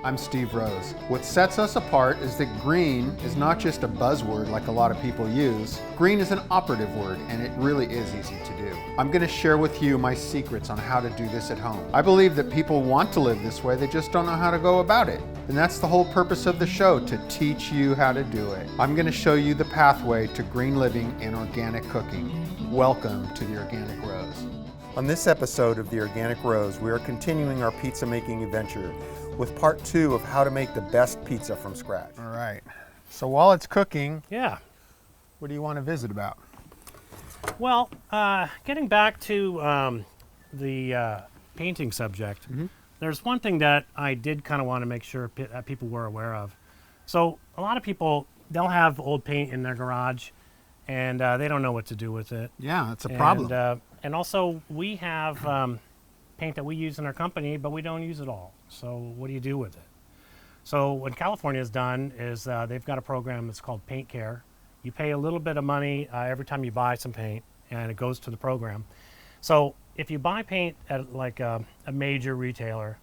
I'm Steve Rose. What sets us apart is that green is not just a buzzword like a lot of people use. Green is an operative word, and it really is easy to do. I'm going to share with you my secrets on how to do this at home. I believe that people want to live this way, they just don't know how to go about it. And that's the whole purpose of the show, to teach you how to do it. I'm going to show you the pathway to green living and organic cooking. Welcome to the Organic Rose. On this episode of the Organic Rose, we are continuing our pizza making adventure with part 2 of how to make the best pizza from scratch. All right. So while it's cooking, what do you want to visit about? Well, getting back to the painting subject, there's one thing that I did kind of want to make sure people were aware of. So a lot of people, they'll have old paint in their garage, and they don't know what to do with it. Yeah, that's a problem. And also, we have paint that we use in our company, but we don't use it all. So what do you do with it? So what California has done is they've got a program that's called Paint Care. You pay a little bit of money every time you buy some paint, and it goes to the program. So if you buy paint at like a major retailer,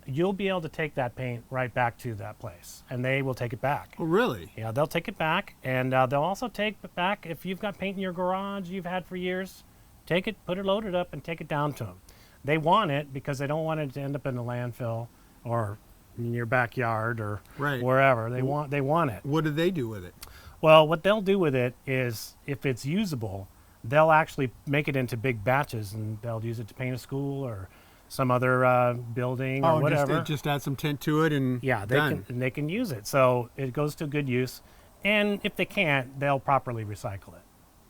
you'll be able to take that paint right back to that place, and they will take it back. Oh, really? Yeah, they'll take it back, and they'll also take it back if you've got paint in your garage you've had for years. Take it, put it loaded up, and take it down to them. They want it because they don't want it to end up in the landfill or in your backyard or wherever. They want it. What do they do with it? Well, what they'll do with it is, if it's usable, they'll actually make it into big batches, and they'll use it to paint a school or some other building or whatever. Just add some tint to it and they can use it. So it goes to good use. And if they can't, they'll properly recycle it.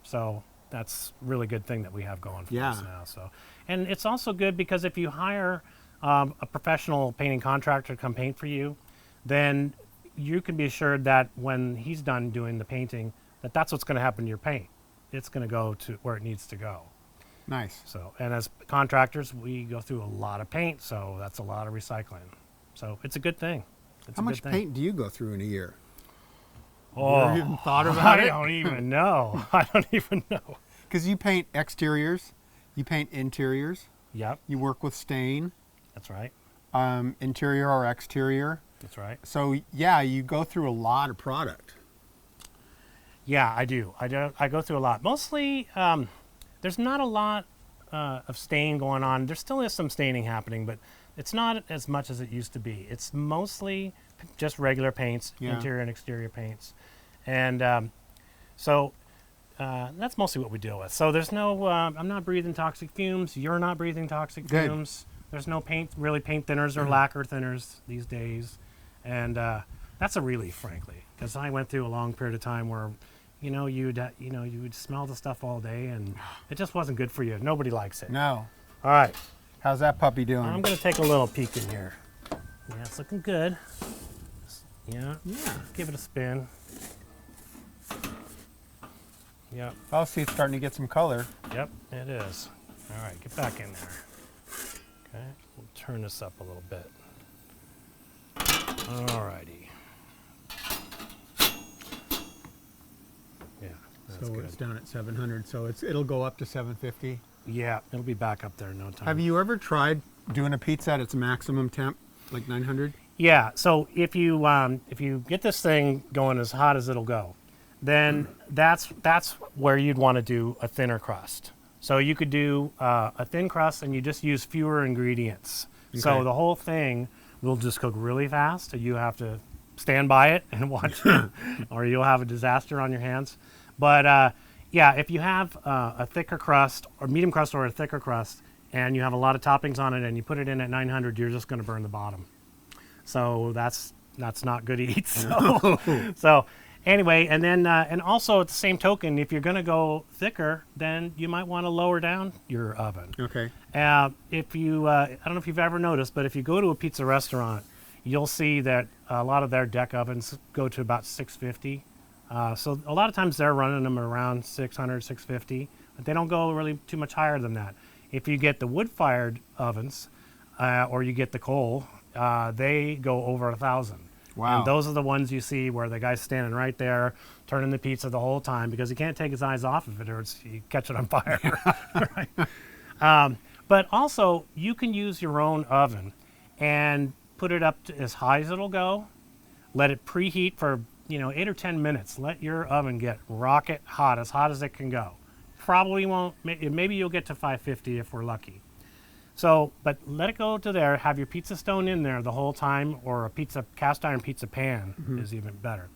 So that's a really good thing that we have going for us now. So, and it's also good because if you hire a professional painting contractor to come paint for you, then you can be assured that when he's done doing the painting, that's what's going to happen to your paint. It's going to go to where it needs to go. Nice. So, and as contractors, we go through a lot of paint, so that's a lot of recycling. So it's a good thing. How much paint do you go through in a year? Oh, have you even thought about it? I don't even know. I don't even know. Because you paint exteriors, you paint interiors. Yep. You work with stain. That's right. Interior or exterior. That's right. So yeah, you go through a lot of product. Yeah, I do. I go through a lot. Mostly, there's not a lot of stain going on. There still is some staining happening, but it's not as much as it used to be. It's mostly just regular paints, interior and exterior paints. And so that's mostly what we deal with. So there's no, I'm not breathing toxic fumes. You're not breathing toxic fumes. There's no paint thinners or lacquer thinners these days. And that's a relief, frankly, because I went through a long period of time where, you would smell the stuff all day, and it just wasn't good for you. Nobody likes it. No. All right. How's that puppy doing? I'm going to take a little peek in here. Yeah, it's looking good. Yeah. Give it a spin. Yep. Oh, see, it's starting to get some color. Yep, it is. All right, get back in there. Okay, we'll turn this up a little bit. All righty. Yeah, that's so good. It's down at 700, so it'll go up to 750. Yeah, it'll be back up there in no time. Have you ever tried doing a pizza at its maximum temp, like 900? Yeah, so if you get this thing going as hot as it'll go, then that's where you'd want to do a thinner crust. So you could do a thin crust, and you just use fewer ingredients. Okay. So the whole thing will just cook really fast. You have to stand by it and watch it, or you'll have a disaster on your hands. But if you have a thicker crust, or medium crust, or a thicker crust, and you have a lot of toppings on it, and you put it in at 900, you're just going to burn the bottom. So that's not good to eat. So anyway, and then and also at the same token, if you're going to go thicker, then you might want to lower down your oven. Okay. If you, I don't know if you've ever noticed, but if you go to a pizza restaurant, you'll see that a lot of their deck ovens go to about 650. So a lot of times they're running them around 600, 650, but they don't go really too much higher than that. If you get the wood-fired ovens, or you get the coal, they go over 1,000. Wow. And those are the ones you see where the guy's standing right there turning the pizza the whole time because he can't take his eyes off of it or you catch it on fire. Right? But also, you can use your own oven and put it up to as high as it'll go. Let it preheat for 8 or 10 minutes. Let your oven get rocket hot as it can go. Probably won't. Maybe you'll get to 550 if we're lucky. So, but let it go to there. Have your pizza stone in there the whole time, or a cast iron pizza pan is even better.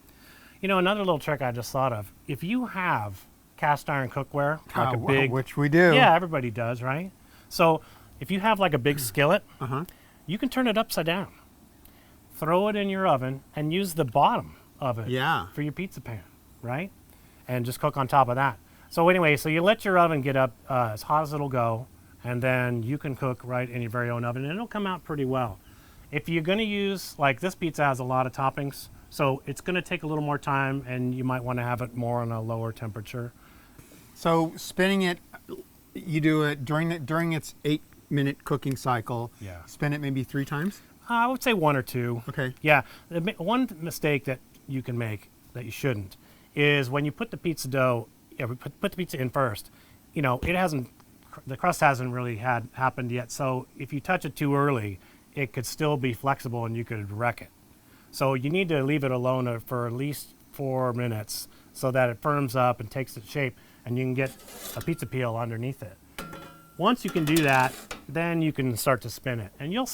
Another little trick I just thought of. If you have cast iron cookware, like a big, which we do. Yeah, everybody does, right? So if you have like a big skillet, you can turn it upside down. Throw it in your oven and use the bottom of it for your pizza pan, right? And just cook on top of that. So anyway, so you let your oven get up as hot as it'll go, and then you can cook right in your very own oven, and it'll come out pretty well. If you're going to use, like this pizza has a lot of toppings, so it's going to take a little more time, and you might want to have it more on a lower temperature. So spinning it, you do it during its 8-minute cooking cycle. Yeah. Spin it maybe 3 times? I would say 1 or 2. Okay. Yeah. One mistake that you can make that you shouldn't is when you put the pizza dough, put the pizza in first, the crust hasn't really happened yet. So if you touch it too early, it could still be flexible and you could wreck it. So you need to leave it alone for at least 4 minutes so that it firms up and takes its shape, and you can get a pizza peel underneath it. Once you can do that, then you can start to spin it. And you'll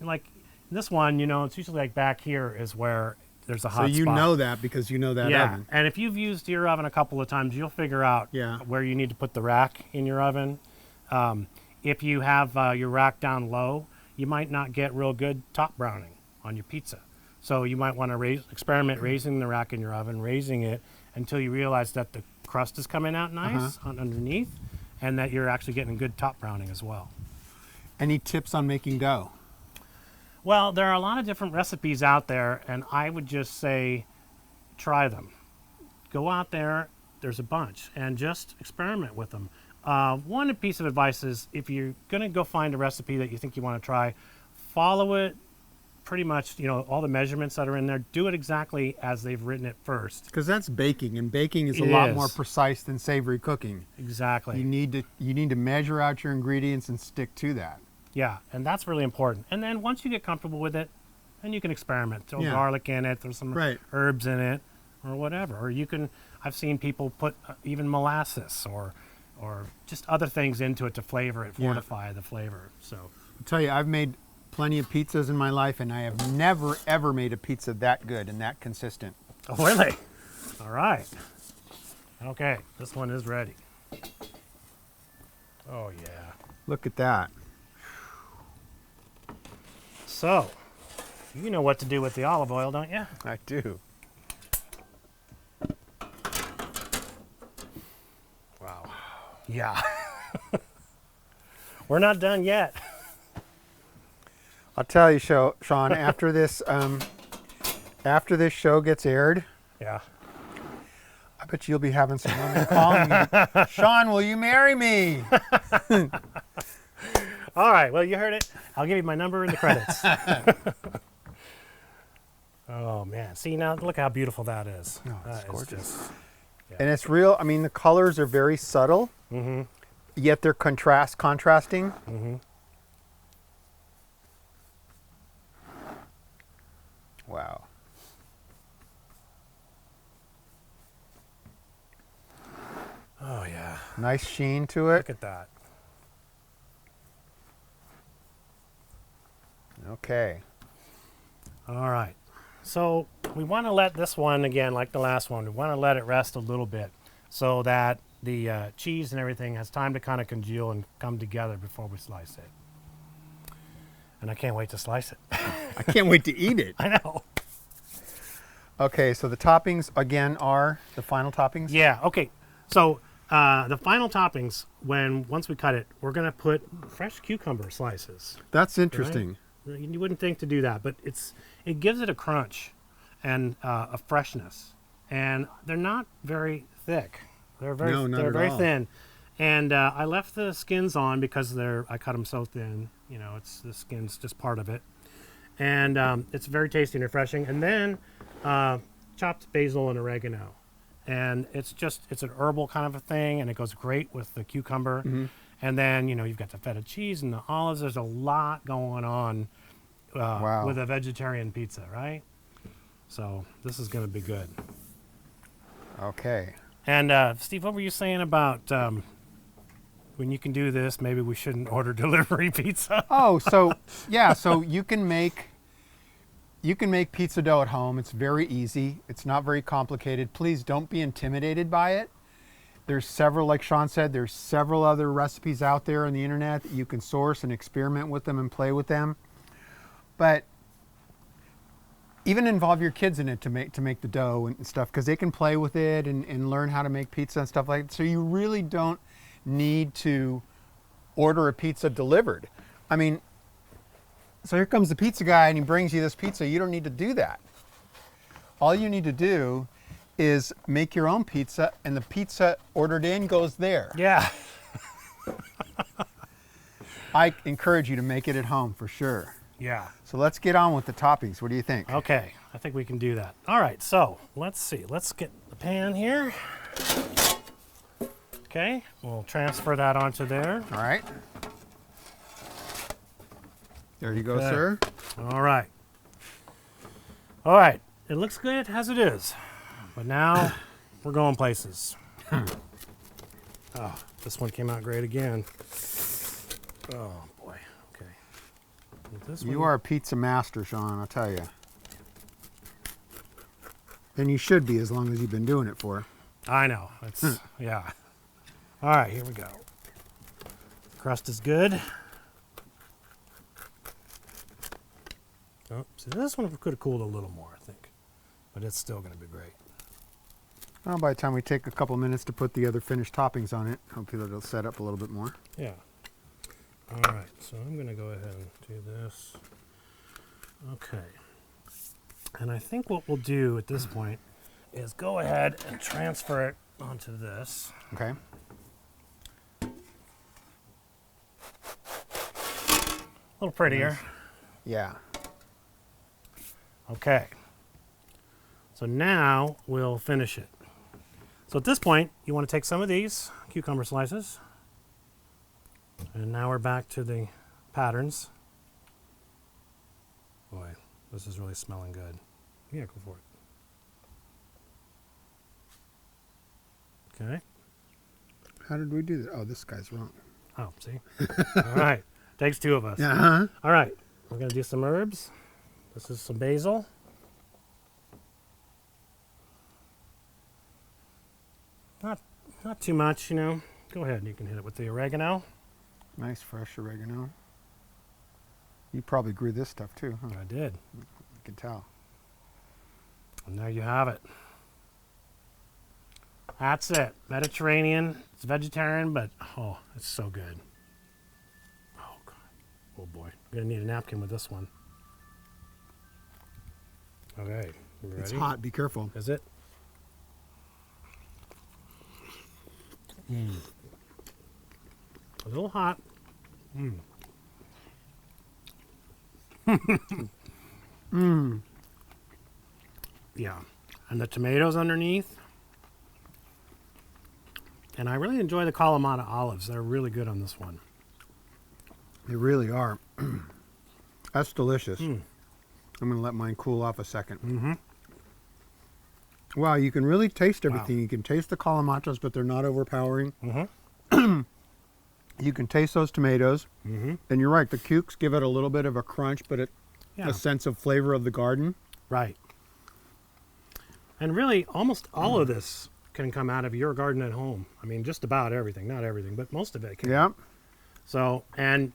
like this one, it's usually like back here is where there's a hot spot. So you know that because you know that oven. And if you've used your oven a couple of times, you'll figure out where you need to put the rack in your oven. If you have your rack down low, you might not get real good top browning on your pizza. So you might want to experiment raising the rack in your oven, raising it until you realize that the crust is coming out nice underneath, and that you're actually getting good top browning as well. Any tips on making dough? Well, there are a lot of different recipes out there, and I would just say try them. Go out there, there's a bunch, and just experiment with them. One piece of advice is if you're going to go find a recipe that you think you want to try, follow it pretty much, all the measurements that are in there, do it exactly as they've written it first. Because that's baking, and baking is a lot more precise than savory cooking. Exactly. You need to measure out your ingredients and stick to that. Yeah, and that's really important. And then once you get comfortable with it, then you can experiment. Throw garlic in it, throw some herbs in it, or whatever. Or I've seen people put even molasses or just other things into it to flavor it, fortify the flavor. So I'll tell you, I've made plenty of pizzas in my life, and I have never, ever made a pizza that good and that consistent. Oh, really? All right. Okay, this one is ready. Oh, yeah. Look at that. So, you know what to do with the olive oil, don't you? I do. Wow. Yeah. We're not done yet. I'll tell you, Sean, after this show gets aired, I bet you'll be having some women calling you. Sean, will you marry me? All right. Well, you heard it. I'll give you my number in the credits. Oh man! See now, look how beautiful that is. Oh, it's gorgeous. Yeah. And it's real. I mean, the colors are very subtle, yet they're contrasting. Wow. Oh yeah. Nice sheen to it. Look at that. Okay. All right. So we want to let this one, again, like the last one, we want to let it rest a little bit so that the cheese and everything has time to kind of congeal and come together before we slice it. And I can't wait to slice it. I can't wait to eat it. I know. Okay, so the toppings, again, are the final toppings? Yeah, okay. So the final toppings, once we cut it, we're going to put fresh cucumber slices. That's interesting. Right? You wouldn't think to do that, but it gives it a crunch and a freshness. And they're not very thick. They're very thin. And I left the skins on because I cut them so thin. The skin's just part of it. And it's very tasty and refreshing. And then chopped basil and oregano. And it's an herbal kind of a thing, and it goes great with the cucumber. And then, you've got the feta cheese and the olives. There's a lot going on Wow. with a vegetarian pizza, right? So this is going to be good. Okay. And Steve, what were you saying about when you can do this, maybe we shouldn't order delivery pizza? Oh, so yeah, so you can make pizza dough at home. It's very easy. It's not very complicated. Please don't be intimidated by it. There's several, like Sean said, there's several other recipes out there on the internet that you can source and experiment with them and play with them. But even involve your kids in it to make the dough and stuff, because they can play with it and learn how to make pizza and stuff like that. So you really don't need to order a pizza delivered. I mean, so here comes the pizza guy and he brings you this pizza. You don't need to do that. All you need to do is make your own pizza, and the pizza ordered in goes there. Yeah. I encourage you to make it at home for sure. Yeah. So let's get on with the toppings. What do you think? Okay, I think we can do that. All right, so let's see. Let's get the pan here. Okay, we'll transfer that onto there. All right. There you go, Okay. sir. All right. All right, it looks good as it is. But now we're going places. Oh, this one came out great again. Oh, boy. Okay. This You one- are a pizza master, Sean, I'll tell you. And you should be, as long as you've been doing it for. I know. It's, yeah. All right, here we go. Crust is good. Oh, see, this one could have cooled a little more, I think. But it's still going to be great. Well, by the time we take a couple minutes to put the other finished toppings on it, hopefully it'll set up a little bit more. Yeah. All right, so I'm going to go ahead and do this. Okay. And I think what we'll do at this point is go ahead and transfer it onto this. Okay. A little prettier. Yeah. Okay. So now we'll finish it. So at this point, you want to take some of these cucumber slices. And now we're back to the patterns. Boy, this is really smelling good. Yeah, go for it. Okay. How did we do that? Oh, this guy's wrong. Oh, see? All right. Takes two of us. Uh-huh. All right. We're going to do some herbs. This is some basil. Not too much, you know. Go ahead. You can hit it with the oregano. Nice fresh oregano. You probably grew this stuff too, huh? I did. I can tell. And there you have it. That's it. Mediterranean. It's vegetarian, but oh, it's so good. Oh, God. Oh, boy. I'm going to need a napkin with this one. Okay. You ready? It's hot. Be careful. Is it? A little hot. Yeah. And the tomatoes underneath. And I really enjoy the Kalamata olives. They're really good on this one. They really are. That's delicious. I'm going to let mine cool off a second. Mm-hmm. Wow, you can really taste everything. Wow. You can taste the kalamatas, but they're not overpowering. Mm-hmm. You can taste those tomatoes. Mm-hmm. And you're right, the cukes give it a little bit of a crunch, but Yeah. a sense of flavor of the garden. Right. And really, almost all of this can come out of your garden at home. I mean, just about everything. Not everything, but most of it can. Yeah. So, and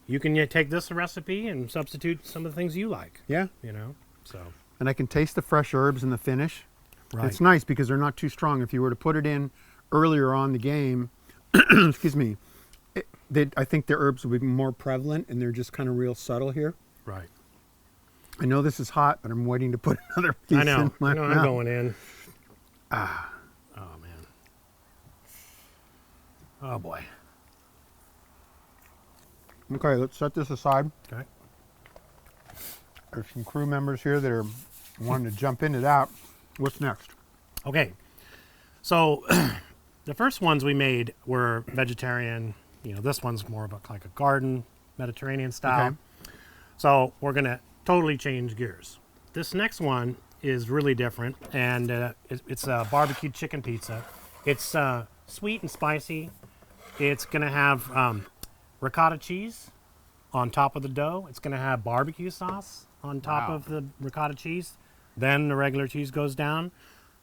you can take this recipe and substitute some of the things you like, Yeah. you know? So, And I can taste the fresh herbs in the finish. right. It's nice because they're not too strong. If you were to put it in earlier on the game, excuse me, I think the herbs would be more prevalent, and they're just kind of real subtle here. Right. I know this is hot, but I'm waiting to put another piece I know. in my I know mouth. I'm going in. Oh, man. Oh, boy. Okay, let's set this aside. Okay. There's some crew members here that are wanting to jump into that. What's next? Okay. So, the first ones we made were vegetarian. You know, this one's more of like a garden, Mediterranean style. Okay. So we're going to totally change gears. This next one is really different, and it's a barbecue chicken pizza. It's sweet and spicy. It's going to have ricotta cheese on top of the dough. It's going to have barbecue sauce on top of the ricotta cheese. Then the regular cheese goes down.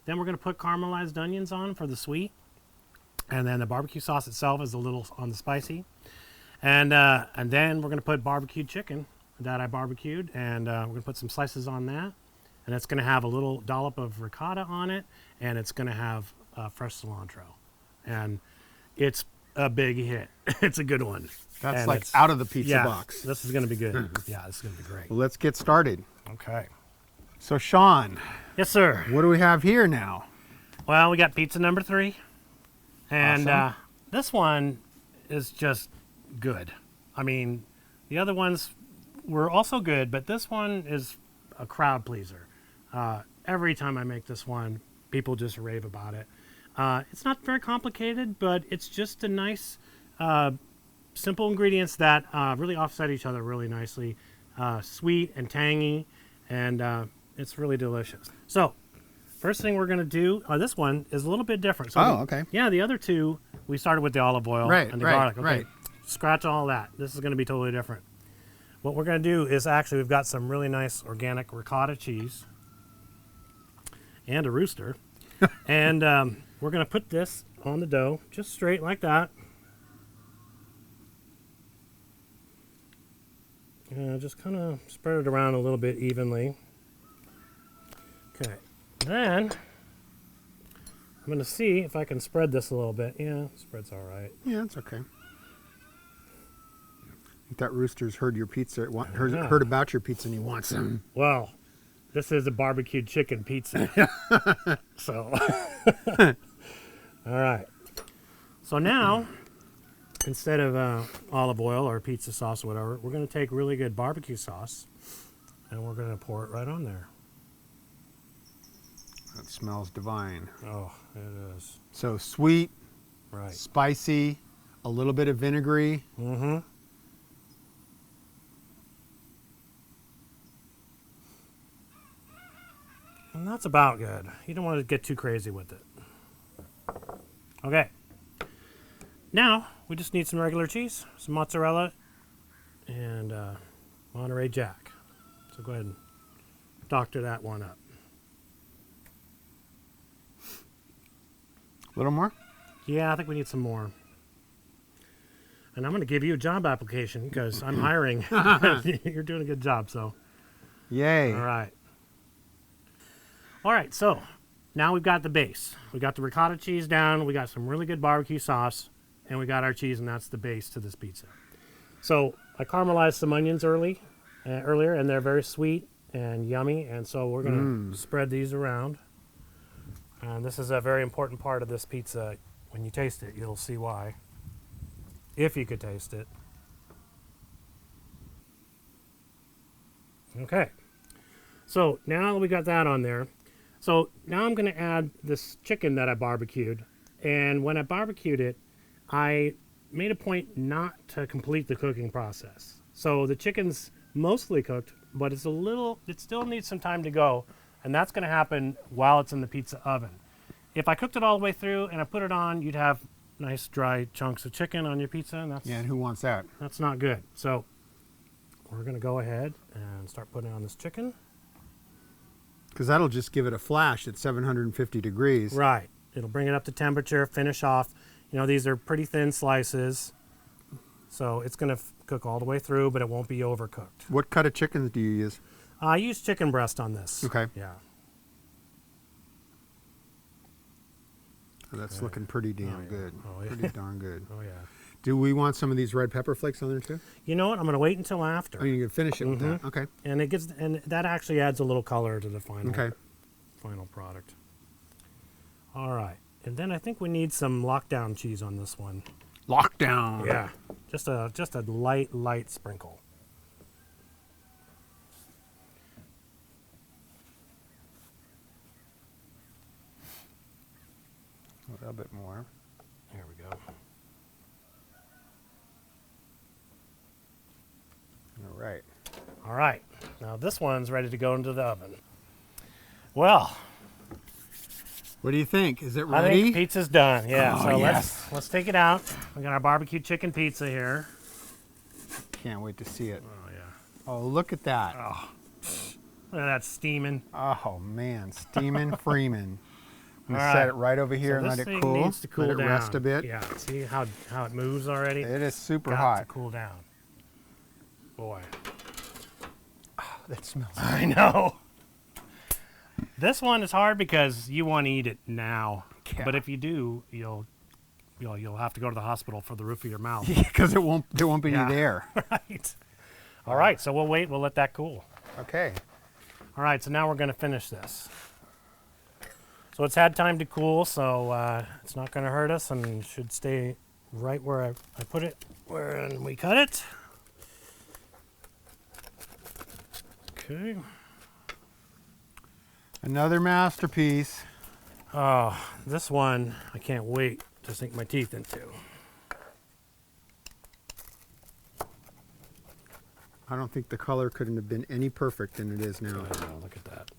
Then we're going to put caramelized onions on for the sweet. And then the barbecue sauce itself is a little on the spicy. And then we're going to put barbecued chicken that I barbecued. And we're going to put some slices on that. And it's going to have a little dollop of ricotta on it. And it's going to have fresh cilantro. And it's a big hit. It's a good one. That's and like out of the pizza box. This is going to be good. Yeah, this is going to be great. Well, let's get started. Okay. So, Sean. Yes, sir. What do we have here now? Well, we got pizza number 3. And Awesome. this one is just good. I mean, the other ones were also good, but this one is a crowd pleaser. Every time I make this one, people just rave about it. It's not very complicated, but it's just a nice, simple ingredients that really offset each other really nicely. Sweet and tangy, and it's really delicious. So, first thing we're going to do, this one is a little bit different. So okay. Yeah, the other two, we started with the olive oil and the garlic. Okay. Right. Scratch all that. This is going to be totally different. What we're going to do is actually we've got some really nice organic ricotta cheese and a rooster. And we're going to put this on the dough just straight like that. Just kind of spread it around a little bit evenly. Okay. Then I'm going to see if I can spread this a little bit. Yeah, spread's all right. Yeah, it's okay. I think that rooster's heard your pizza, heard about your pizza, and he wants some. Well, this is a barbecued chicken pizza. So, all right. So now, instead of olive oil or pizza sauce or whatever, we're going to take really good barbecue sauce, and we're going to pour it right on there. That smells divine. Oh, it is. So sweet, Right. spicy, a little bit of vinegary. Mm-hmm. And that's about good. You don't want to get too crazy with it. Okay. Now, we just need some regular cheese, some mozzarella, and Monterey Jack. So go ahead and doctor that one up. A little more? Yeah, I think we need some more. And I'm going to give you a job application because I'm hiring. You're doing a good job, so. Yay. All right. All right, so now we've got the base. We got the ricotta cheese down. We got some really good barbecue sauce. And we got our cheese, and that's the base to this pizza. So I caramelized some onions earlier, and they're very sweet and yummy. And so we're going to spread these around. And this is a very important part of this pizza. When you taste it, you'll see why. If you could taste it. Okay. So now we got that on there. So now I'm going to add this chicken that I barbecued. And when I barbecued it, I made a point not to complete the cooking process. So the chicken's mostly cooked, but it still needs some time to go. And that's going to happen while it's in the pizza oven. If I cooked it all the way through and I put it on, you'd have nice dry chunks of chicken on your pizza. And And who wants that? that's not good. So we're going to go ahead and start putting on this chicken. Because that'll just give it a flash at 750 degrees. Right. It'll bring it up to temperature, finish off. You know, these are pretty thin slices. So it's going to cook all the way through, but it won't be overcooked. What cut of chickens do you use? I use chicken breast on this. Okay. Yeah. Oh, that's looking pretty damn good. Oh, yeah. Pretty darn good. Oh, yeah. Do we want some of these red pepper flakes on there too? You know what? I'm going to wait until after. Oh, you can finish it with that. Okay. And that actually adds a little color to the final product. All right. And then I think we need some lockdown cheese on this one. Lockdown. Yeah. Just a light sprinkle. A little bit more. There we go. All right. All right, now this one's ready to go into the oven. Well, What do you think? Is it I ready? think pizza's done. Yeah, Oh, so yes. let's take it out. We got our barbecue chicken pizza here. Can't wait to see it. Oh yeah. Oh, look at that. Oh, look at that steaming. Oh, man. Steaming Freeman. I'm going to All set right. it right over here and this let it thing cool. needs to cool let it down. rest a bit. Yeah, see how it moves already? It is super Got hot. to cool down. Boy. Oh, that smells good. I know. This one is hard because you want to eat it now. Yeah. But if you do, you'll have to go to the hospital for the roof of your mouth. Because there won't be Yeah. any there. Right. All right, so we'll wait. We'll let that cool. Okay. All right, so now we're going to finish this. So it's had time to cool, so it's not going to hurt us and should stay right where I put it when we cut it. Okay. Another masterpiece. Oh, this one I can't wait to sink my teeth into. I don't think the color couldn't have been any perfect than it is now. Oh, look at that.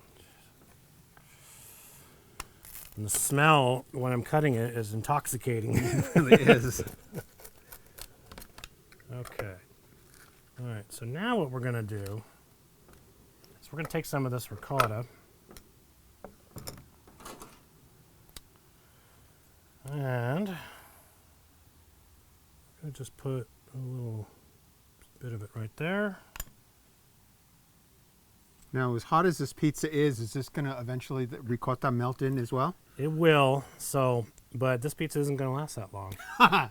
And the smell when I'm cutting it is intoxicating. It really is. Okay. All right, so now what we're going to do is we're going to take some of this ricotta and I'm going to just put a little bit of it right there. Now, as hot as this pizza is this going to eventually, the ricotta melt in as well? It will, but this pizza isn't going to last that long. All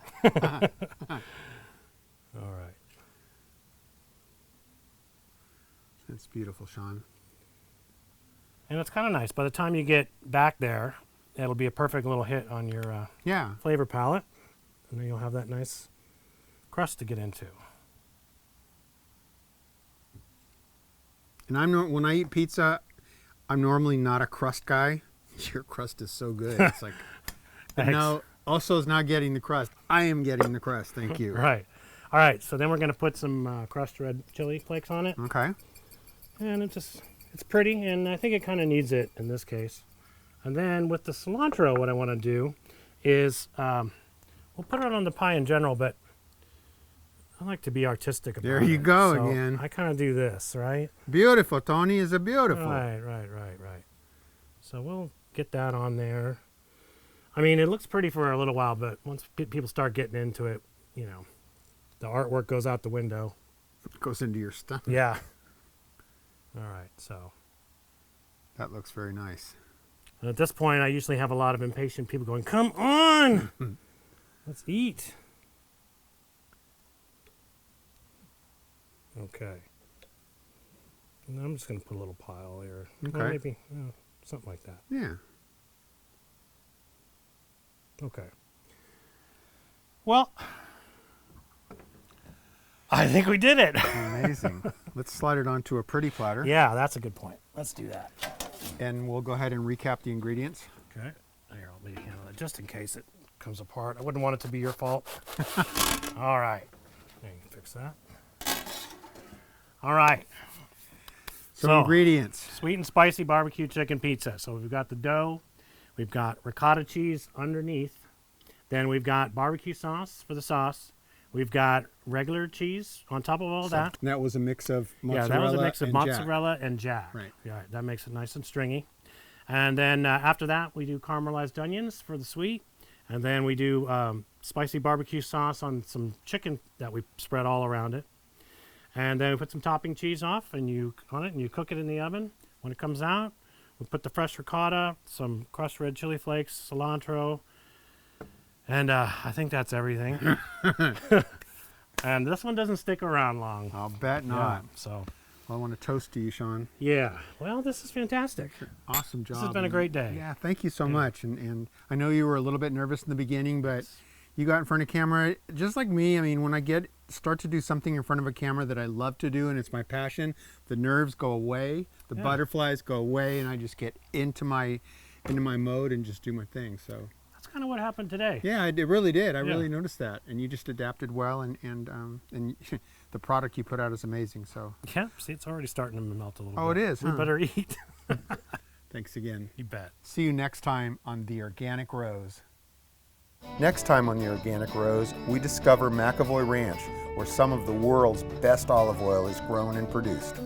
right. That's beautiful, Sean. And it's kind of nice. By the time you get back there, it'll be a perfect little hit on your Yeah. flavor palette. And then you'll have that nice crust to get into. And when I eat pizza, I'm normally not a crust guy. Your crust is so good. It's like, but no, also is not getting the crust. I am getting the crust. Thank you. Right. All right. So then we're going to put some crushed red chili flakes on it. Okay. And it's pretty, and I think it kind of needs it in this case. And then with the cilantro, what I want to do is we'll put it on the pie in general, but I like to be artistic about it. There you go So again. I kind of do this, right? Beautiful, Tony is a beautiful. Right. So we'll get that on there. I mean, it looks pretty for a little while, but once people start getting into it, you know, the artwork goes out the window. It goes into your stomach. Yeah. All right, so. That looks very nice. And at this point, I usually have a lot of impatient people going, come on, let's eat. Okay. And I'm just going to put a little pile here. Okay. Or maybe something like that. Yeah. Okay. Well, I think we did it. Amazing. Let's slide it onto a pretty platter. Yeah, that's a good point. Let's do that. And we'll go ahead and recap the ingredients. Okay. Here, let me handle it just in case it comes apart. I wouldn't want it to be your fault. All right. You can fix that. All right. So ingredients. Sweet and spicy barbecue chicken pizza. So we've got the dough. We've got ricotta cheese underneath. Then we've got barbecue sauce for the sauce. We've got regular cheese on top of all that. That was a mix of mozzarella. Yeah, that was a mix of and mozzarella and jack. Right. Yeah, that makes it nice and stringy. And then after that, we do caramelized onions for the sweet. And then we do spicy barbecue sauce on some chicken that we spread all around it. And then we put some topping cheese on it, and you cook it in the oven. When it comes out, we put the fresh ricotta, some crushed red chili flakes, cilantro, and I think that's everything. And this one doesn't stick around long. I'll bet not. Yeah, so, I want to toast to you, Sean. yeah. Well, this is fantastic. Awesome job. This has been a great day. Yeah, thank you so much. And I know you were a little bit nervous in the beginning, but you got in front of camera just like me. I mean, when I start to do something in front of a camera that I love to do and it's my passion, the nerves go away, the butterflies go away, and I just get into my mode and just do my thing. So That's kind of what happened today. yeah, it really did. I really noticed that, and you just adapted well, and the product you put out is amazing. So Yeah, see, it's already starting to melt a little bit. Oh, it is, We huh? better eat. thanks again. You bet. See you next time on The Organic Rose. Next time on The Organic Rose, we discover McAvoy Ranch, where some of the world's best olive oil is grown and produced.